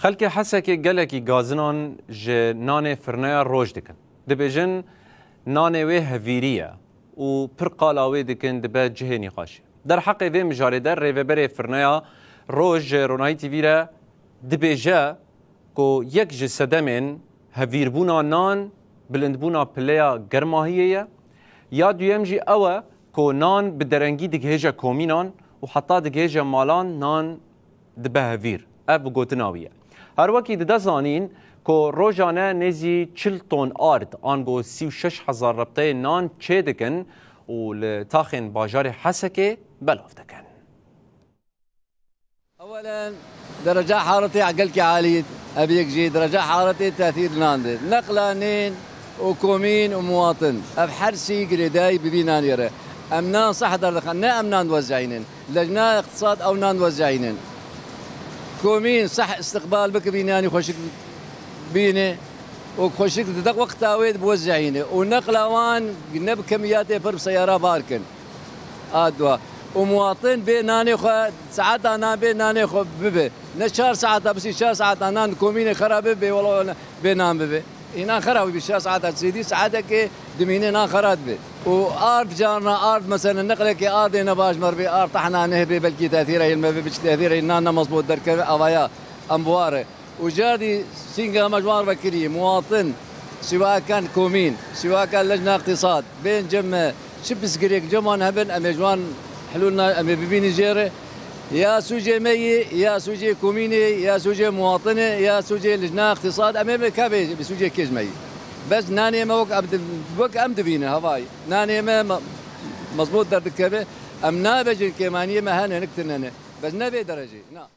خلک حسکی گلکی گازنان ج نان فرنیا روش دکن. دبیجن نان وی هویریه و پر قلاوی دکن دبی جه نقاش. در حق وی مجارده ریوبر فرنیا روش رونای تیویره دبیجه کو یک جسدمن هویربونا نان بلندبونا پلیا گرماهیه یا دویم جی اوه کو نان بدرنگی دگهجه کومینان و حتی دگهجه مالان نان دبه هویر. اف گوتناویه. هر وکی ده زانین که روزانه نزی 40 تن آرد آنگو 36,000 ربطه نان چه دکن و لتاخن باجار حسکه بلاف دکن. اولا درجة حارتي عقلك عالية ابيك جي درجة حارتي تأثير ناندر نقلانين وكومين ومواطن ابحرسي قريداي ببينان يره امنان صح دخلنا امنان وزعينين لجنة اقتصاد او نان وزعينين كومين صح استقبال بك بيناني خوشك بينه وخوشك دق وقت اويد بوزعينه ونقلوان قلنا بكميات فرب سيارة باركن ادوا ومواطن بيناني خو ساعات انا بيناني خو ببي نشار ساعات بس 4 ساعات انا كومين خراب ببي والله بينام ببي هنا خراب ب4 ساعات سيدي ساعتك دميننا خراب بي وارض جارنا ارض مثلا نقلك ارض هنا باش مربي ارض طحنا نهبي بلكي تاثيره المبي بش تاثيره هنا مضبوط درك اوايا امبواره وجاردي سينجا مجوار بكري مواطن سواء كان كومين سواء كان لجنه اقتصاد بين جمع شبس قريك جمان هبن امجوان حلولنا ام بيبيني جيره يا سوجي مي يا سوجي كوميني يا سوجي مواطنه يا سوجي لجنه اقتصاد امام كابي بسوجي كيجمي بس ناني ما وقت امد بينا هواي ناني ما مضبوط درد كابي ام نابج الكيمانيه ما هنا نكتننا بس نبي درجه نعم